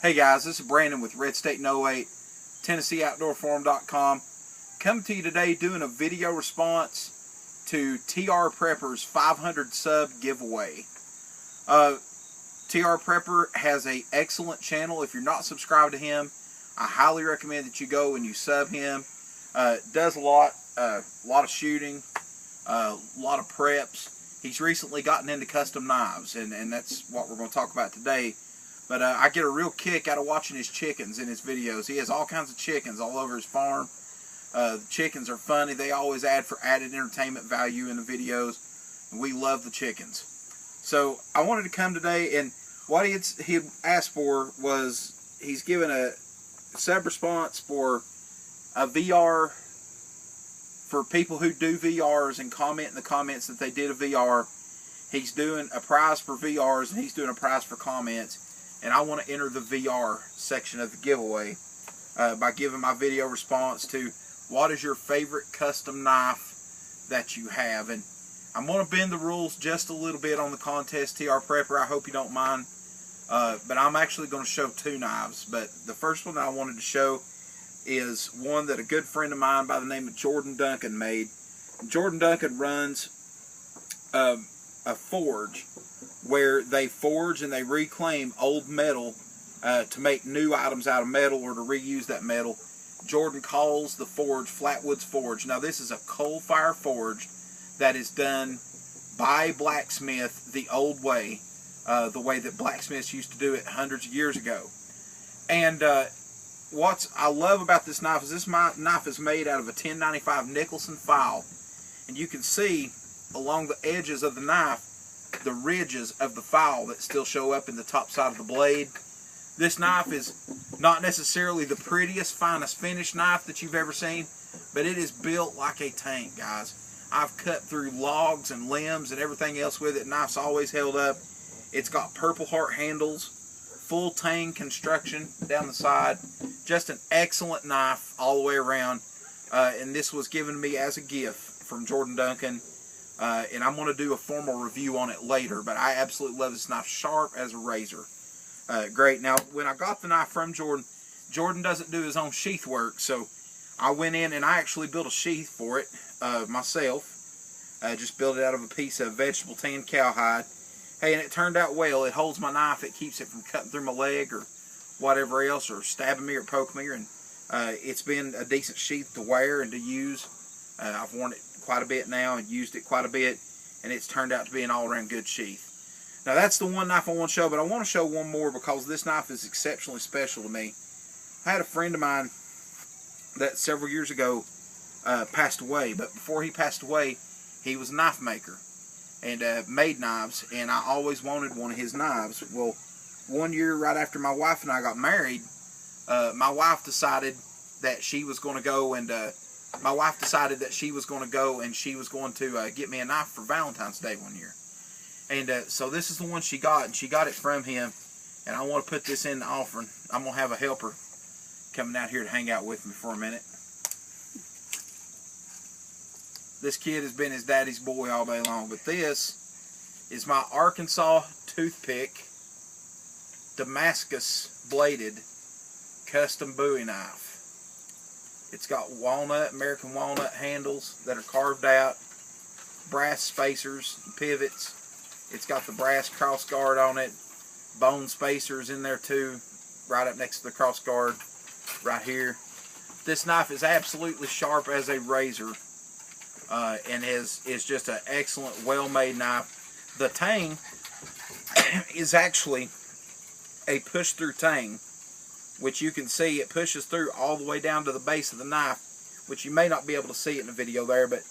Hey guys, this is Brandon with Red State 08, TennesseeOutdoorForum.com. Coming to you today doing a video response to TR Prepper's 500 sub giveaway. TR Prepper has an excellent channel. If you're not subscribed to him, I highly recommend that you go and you sub him. Does a lot of shooting, a lot of preps. He's recently gotten into custom knives, and that's what we're going to talk about today. But I get a real kick out of watching his chickens in his videos. He has all kinds of chickens all over his farm. The chickens are funny. They always add for added entertainment value in the videos. And we love the chickens. So I wanted to come today, and what he asked for was he's given a sub response for a VR for people who do VRs and comment in the comments that they did a VR. He's doing a prize for VRs and he's doing a prize for comments. And I want to enter the VR section of the giveaway by giving my video response to what is your favorite custom knife that you have. And I'm going to bend the rules just a little bit on the contest, TR Prepper. I hope you don't mind. But I'm actually going to show two knives. But the first one that I wanted to show is one that a good friend of mine by the name of Jordan Duncan made. Jordan Duncan runs a forge where they forge and they reclaim old metal to make new items out of metal or to reuse that metal. Jordan calls the forge Flatwoods Forge. Now this is a coal fire forge that is done by blacksmith the old way, the way that blacksmiths used to do it hundreds of years ago. And what I love about this knife is this knife is made out of a 1095 Nicholson file, and you can see along the edges of the knife the ridges of the file that still show up in the top side of the blade. This knife is not necessarily the prettiest, finest finished knife that you've ever seen, but it is built like a tank, guys. I've cut through logs and limbs and everything else with it. Knife's always held up. It's got Purple Heart handles, full tang construction down the side. Just an excellent knife all the way around. And this was given to me as a gift from Jordan Duncan. And I'm going to do a formal review on it later, but I absolutely love this knife, sharp as a razor. Great. Now, when I got the knife from Jordan, Jordan doesn't do his own sheath work, so I went in and I actually built a sheath for it myself. I just built it out of a piece of vegetable tan cowhide. Hey, and it turned out well. It holds my knife. It keeps it from cutting through my leg or whatever else, or stabbing me or poking me. And it's been a decent sheath to wear and to use. I've worn it quite a bit now and used it quite a bit, and it's turned out to be an all-around good sheath. Now that's the one knife I want to show, but I want to show one more because this knife is exceptionally special to me. I had a friend of mine that several years ago passed away, but before he passed away, he was a knife maker and made knives, and I always wanted one of his knives. Well, one year right after my wife and I got married, my wife decided that she was going to go and she was going to get me a knife for Valentine's Day one year. And so this is the one she got, and she got it from him. And I want to put this in the offering. I'm going to have a helper coming out here to hang out with me for a minute. This kid has been his daddy's boy all day long. But this is my Arkansas toothpick Damascus bladed custom Bowie knife. It's got American walnut handles that are carved out, brass spacers, pivots. It's got the brass cross guard on it, bone spacers in there too, right up next to the cross guard, right here. This knife is absolutely sharp as a razor, and is just an excellent, well-made knife. The tang is actually a push-through tang, which you can see it pushes through all the way down to the base of the knife, which you may not be able to see it in the video there, but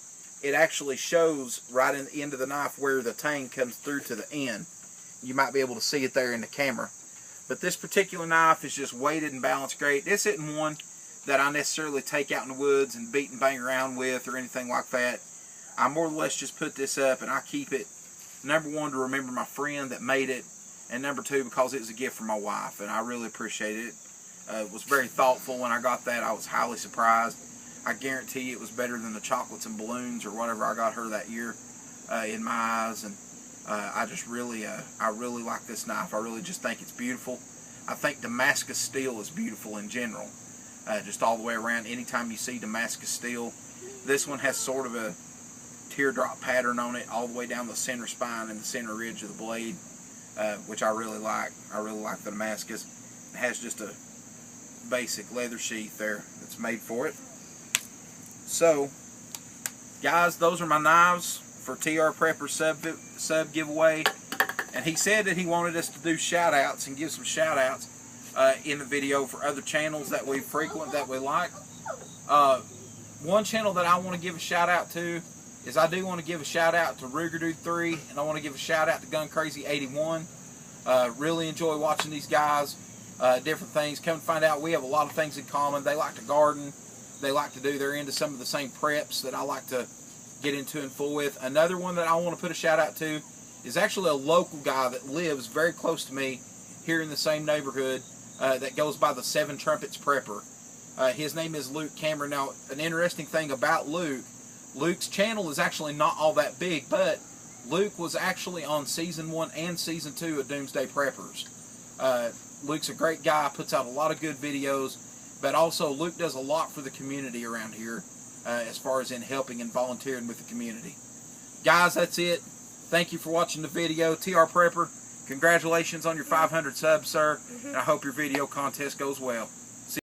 it actually shows right in the end of the knife where the tang comes through to the end. You might be able to see it there in the camera. But this particular knife is just weighted and balanced great. This isn't one that I necessarily take out in the woods and beat and bang around with or anything like that. I more or less just put this up and I keep it, number one, to remember my friend that made it, and number two, because it was a gift from my wife, and I really appreciate it. It was very thoughtful when I got that. I was highly surprised. I guarantee you it was better than the chocolates and balloons or whatever I got her that year in my eyes. And I really like this knife. I really just think it's beautiful. I think Damascus steel is beautiful in general. Just all the way around. Anytime you see Damascus steel, this one has sort of a teardrop pattern on it all the way down the center spine and the center ridge of the blade, which I really like. I really like the Damascus. It has just a basic leather sheath there that's made for it. So, guys, those are my knives for TR Prepper sub giveaway. And he said that he wanted us to do shout outs and give some shout outs in the video for other channels that we frequent, that we like. One channel that I want to give a shout out to is I do want to give a shout out to Ruger Dude 3, and I want to give a shout out to Gun Crazy 81. Really enjoy watching these guys, different things. Come to find out, we have a lot of things in common. They like to garden. They like to do, they're into some of the same preps that I like to get into and full with. Another one that I want to put a shout out to is actually a local guy that lives very close to me here in the same neighborhood that goes by the Seven Trumpets Prepper. His name is Luke Cameron. Now, an interesting thing about Luke's channel is actually not all that big, but Luke was actually on Season 1 and Season 2 of Doomsday Preppers. Luke's a great guy, puts out a lot of good videos, but also Luke does a lot for the community around here as far as in helping and volunteering with the community. Guys, that's it. Thank you for watching the video. TR Prepper, congratulations on your 500 subs, sir, and I hope your video contest goes well.